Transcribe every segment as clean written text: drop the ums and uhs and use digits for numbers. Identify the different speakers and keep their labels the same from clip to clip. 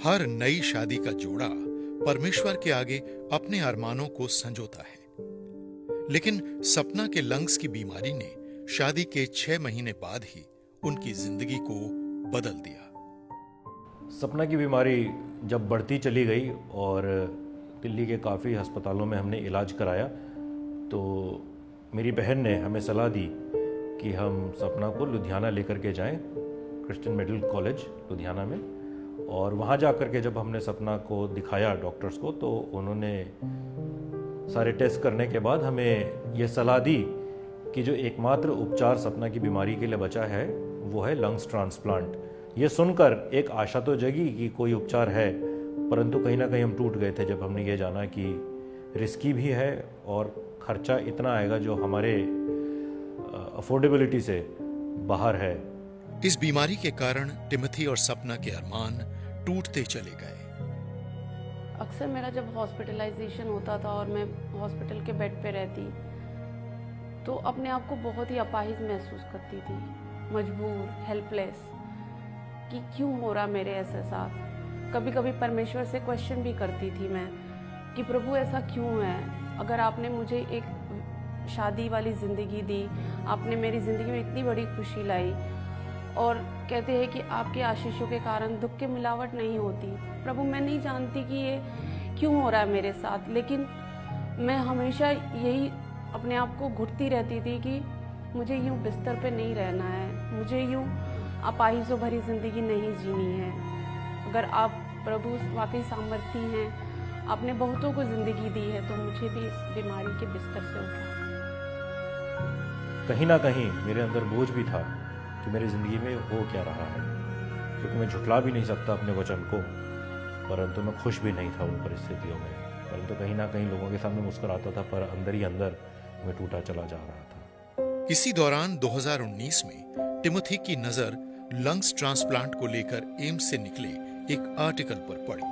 Speaker 1: हर नई शादी का जोड़ा परमेश्वर के आगे अपने अरमानों को संजोता है, लेकिन सपना के लंग्स की बीमारी ने शादी के 6 महीने बाद ही उनकी जिंदगी को बदल दिया।
Speaker 2: सपना की बीमारी जब बढ़ती चली गई और दिल्ली के काफ़ी अस्पतालों में हमने इलाज कराया, तो मेरी बहन ने हमें सलाह दी कि हम सपना को लुधियाना लेकर के जाएं, क्रिश्चियन मेडिकल कॉलेज लुधियाना में। और वहाँ जा कर के जब हमने सपना को दिखाया डॉक्टर्स को, तो उन्होंने सारे टेस्ट करने के बाद हमें यह सलाह दी कि जो एकमात्र उपचार सपना की बीमारी के लिए बचा है वो है लंग्स ट्रांसप्लांट। ये सुनकर एक आशा तो जगी कि कोई उपचार है, परंतु कहीं ना कहीं हम टूट गए थे जब हमने ये जाना कि रिस्की भी है और खर्चा इतना आएगा जो हमारे अफोर्डेबिलिटी से बाहर है।
Speaker 1: इस बीमारी के कारण टिमोथी और सपना के अरमान टूटते चले गए।
Speaker 3: अक्सर मेरा जब हॉस्पिटलाइजेशन होता था और मैं हॉस्पिटल के बेड पे रहती, तो अपने आप को बहुत ही अपाहिज महसूस करती थी, मजबूर, हेल्पलेस, कि क्यों हो रहा मेरे ऐसे साथ। कभी कभी परमेश्वर से क्वेश्चन भी करती थी मैं कि प्रभु ऐसा क्यों है? अगर आपने मुझे एक शादी वाली ज़िंदगी दी, आपने मेरी ज़िंदगी में इतनी बड़ी खुशी लाई, और कहते हैं कि आपके आशीषों के कारण दुख की मिलावट नहीं होती। प्रभु, मैं नहीं जानती कि ये क्यों हो रहा है मेरे साथ, लेकिन मैं हमेशा यही अपने आप को घुटती रहती थी कि मुझे यूँ बिस्तर पे नहीं रहना है, मुझे यूँ अपाहिजों भरी ज़िंदगी नहीं जीनी है। अगर आप प्रभु वाकई सामर्थी हैं, आपने बहुतों को ज़िंदगी दी है, तो मुझे भी इस बीमारी के बिस्तर से उठाओ।
Speaker 2: कहीं ना कहीं मेरे अंदर बोझ भी था कि मेरी ज़िंदगी में हो क्या रहा है, क्योंकि मैं झुठला भी नहीं सकता अपने वचन को, परंतु मैं खुश भी नहीं था उन परिस्थितियों में। परंतु कहीं ना कहीं लोगों के सामने मुस्कुराता था, पर अंदर ही अंदर मैं टूटा चला जा रहा था।
Speaker 1: इसी दौरान 2019 में टिमोथी की नजर लंग्स ट्रांसप्लांट को लेकर एम्स से निकले एक आर्टिकल पर पड़ी,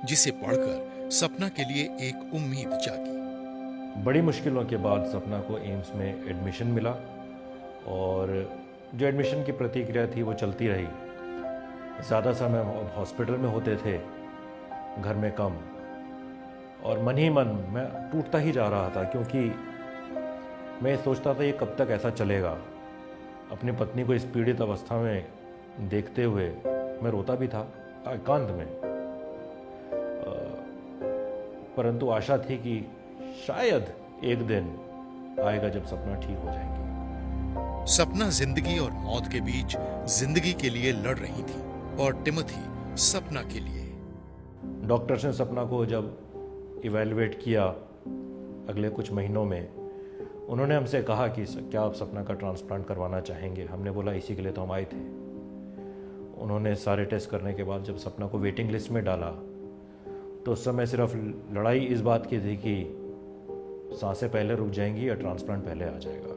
Speaker 1: जिसे पढ़कर सपना के लिए एक उम्मीद जागी।
Speaker 2: बड़ी मुश्किलों के बाद सपना को एम्स में एडमिशन मिला, और जो एडमिशन की प्रतिक्रिया थी वो चलती रही। ज़्यादा समय हॉस्पिटल में होते थे, घर में कम, और मन ही मन मैं टूटता ही जा रहा था, क्योंकि मैं सोचता था ये कब तक ऐसा चलेगा। अपनी पत्नी को इस पीड़ित अवस्था में देखते हुए मैं रोता भी था एकांत में, परंतु आशा थी कि शायद एक दिन आएगा जब सपना ठीक हो जाएगी।
Speaker 1: सपना जिंदगी और मौत के बीच जिंदगी के लिए लड़ रही थी, और टिमोथी सपना के लिए।
Speaker 2: डॉक्टर्स ने सपना को जब इवैल्यूएट किया अगले कुछ महीनों में, उन्होंने हमसे कहा कि क्या आप सपना का ट्रांसप्लांट करवाना चाहेंगे। हमने बोला इसी के लिए तो हम आए थे। उन्होंने सारे टेस्ट करने के बाद जब सपना को वेटिंग लिस्ट में डाला, तो उस समय सिर्फ लड़ाई इस बात की थी कि सांसें पहले रुक जाएंगी या ट्रांसप्लांट पहले आ जाएगा।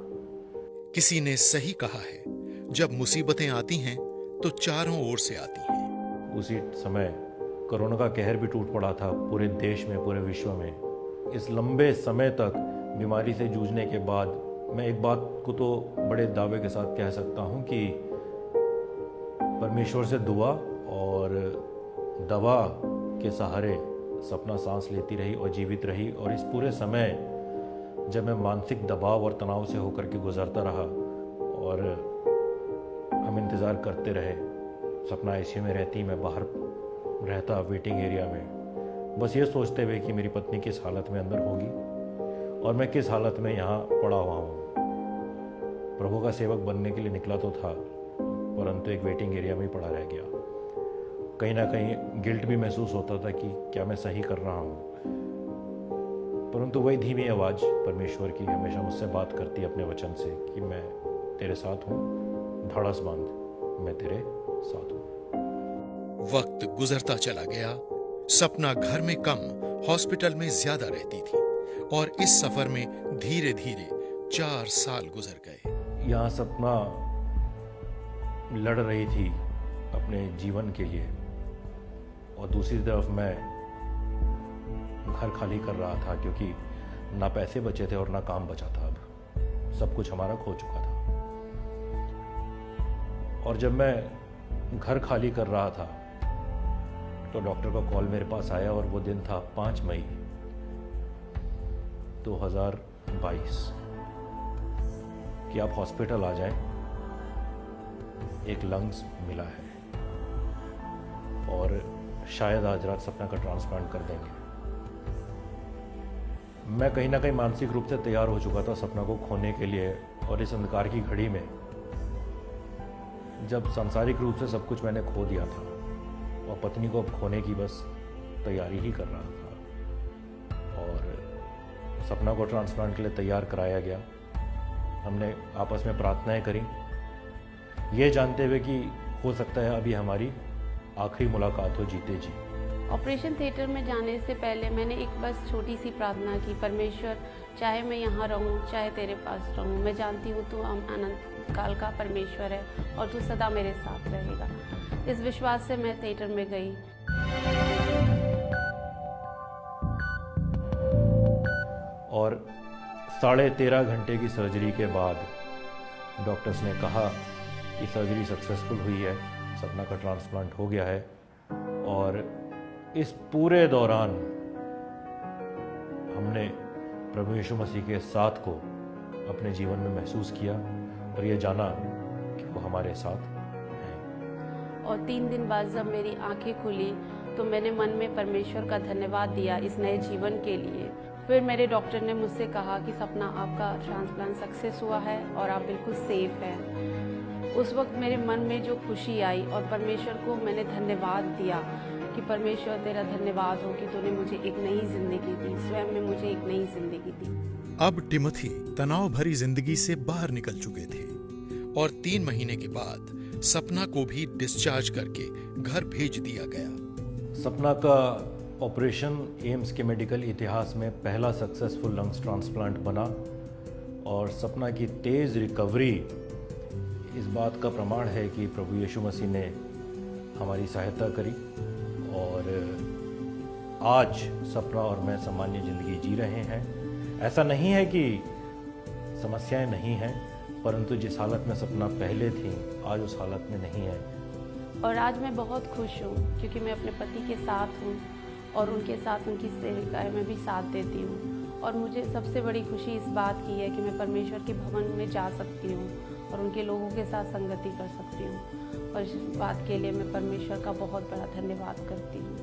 Speaker 1: किसी ने सही कहा है, जब मुसीबतें आती हैं तो चारों ओर से आती हैं।
Speaker 2: उसी समय कोरोना का कहर भी टूट पड़ा था पूरे देश में, पूरे विश्व में। इस लंबे समय तक बीमारी से जूझने के बाद मैं एक बात को तो बड़े दावे के साथ कह सकता हूँ कि परमेश्वर से दुआ और दवा के सहारे सपना सांस लेती रही और जीवित रही। और इस पूरे समय जब मैं मानसिक दबाव और तनाव से होकर के गुजरता रहा, और हम इंतज़ार करते रहे, सपना आईसीयू में रहती, मैं बाहर रहता वेटिंग एरिया में, बस ये सोचते हुए कि मेरी पत्नी किस हालत में अंदर होगी और मैं किस हालत में यहाँ पड़ा हुआ हूँ। प्रभु का सेवक बनने के लिए निकला तो था, परंतु एक वेटिंग एरिया में ही पड़ा रह गया। कहीं ना कहीं गिल्ट भी महसूस होता था कि क्या मैं सही कर रहा हूँ, परंतु वही धीमी आवाज़ परमेश्वर की हमेशा मुझसे बात करती अपने वचन से कि मैं तेरे साथ हूँ, धड़स बांध, मैं तेरे साथ हूँ।
Speaker 1: वक्त गुजरता चला गया। सपना घर में कम, हॉस्पिटल में ज्यादा रहती थी, और इस सफर में धीरे धीरे 4 साल गुजर गए।
Speaker 2: यहाँ सपना लड़ रही थी अपने जीवन के लिए, और दूसरी तरफ मैं घर खाली कर रहा था, क्योंकि ना पैसे बचे थे और ना काम बचा था। अब सब कुछ हमारा खो चुका था। और जब मैं घर खाली कर रहा था, तो डॉक्टर का कॉल मेरे पास आया और वो दिन था 5 मई 2022 कि आप हॉस्पिटल आ जाएं, एक लंग्स मिला है और शायद आज रात सपना का ट्रांसप्लांट कर देंगे। मैं कहीं ना कहीं मानसिक रूप से तैयार हो चुका था सपना को खोने के लिए, और इस अंधकार की घड़ी में जब सांसारिक रूप से सब कुछ मैंने खो दिया था और पत्नी को अब खोने की बस तैयारी ही कर रहा था, और सपना को ट्रांसप्लांट के लिए तैयार कराया गया। हमने आपस में प्रार्थनाएं करी, ये जानते हुए कि हो सकता है अभी हमारी आखिरी मुलाकात हो जीते जी।
Speaker 3: ऑपरेशन थिएटर में जाने से पहले मैंने एक बस छोटी सी प्रार्थना की, परमेश्वर चाहे मैं यहाँ रहूँ चाहे तेरे पास रहूँ, मैं जानती हूँ तू अनंत काल का परमेश्वर है और तू सदा मेरे साथ रहेगा। इस विश्वास से मैं थिएटर में गई।
Speaker 2: और 13.5 घंटे की सर्जरी के बाद डॉक्टर्स ने कहा कि सर्जरी सक्सेसफुल हुई है, सपना का ट्रांसप्लांट हो गया है। और इस पूरे दौरान हमने प्रभु यीशु मसीह के साथ को अपने जीवन में महसूस किया और ये जाना कि वो हमारे साथ हैं।
Speaker 3: और 3 दिन बाद जब मेरी आंखें खुली तो मैंने मन में परमेश्वर का धन्यवाद दिया इस नए जीवन के लिए। फिर मेरे डॉक्टर ने मुझसे कहा कि सपना आपका ट्रांसप्लांट सक्सेस हुआ है और आप बिल्कुल सेफ हैं। उस वक्त मेरे मन में जो खुशी आई और परमेश्वर को मैंने धन्यवाद दिया कि परमेश्वर तेरा धन्यवाद हो कि तूने मुझे एक नई जिंदगी दी, स्वयं में मुझे एक नई जिंदगी दी।
Speaker 1: अब टिमोथी तनाव भरी जिंदगी से बाहर निकल चुके थे और 3 महीने के बाद सपना को भी डिस्चार्ज करके घर भेज दिया गया।
Speaker 2: सपना का ऑपरेशन एम्स के मेडिकल इतिहास में पहला सक्सेसफुल लंग्स ट्रांसप्लांट बना और सपना की तेज़ रिकवरी इस बात का प्रमाण है कि प्रभु यीशु मसीह ने हमारी सहायता करी और आज सपना और मैं सामान्य ज़िंदगी जी रहे हैं। ऐसा नहीं है कि समस्याएं नहीं हैं, परंतु जिस हालत में सपना पहले थी आज उस हालत में नहीं है।
Speaker 3: और आज मैं बहुत खुश हूँ क्योंकि मैं अपने पति के साथ हूँ और उनके साथ उनकी सेविकाएं में भी साथ देती हूँ। और मुझे सबसे बड़ी खुशी इस बात की है कि मैं परमेश्वर के भवन में जा सकती हूँ और उनके लोगों के साथ संगति कर सकती हूँ। और इस बात के लिए मैं परमेश्वर का बहुत बड़ा धन्यवाद करती हूँ।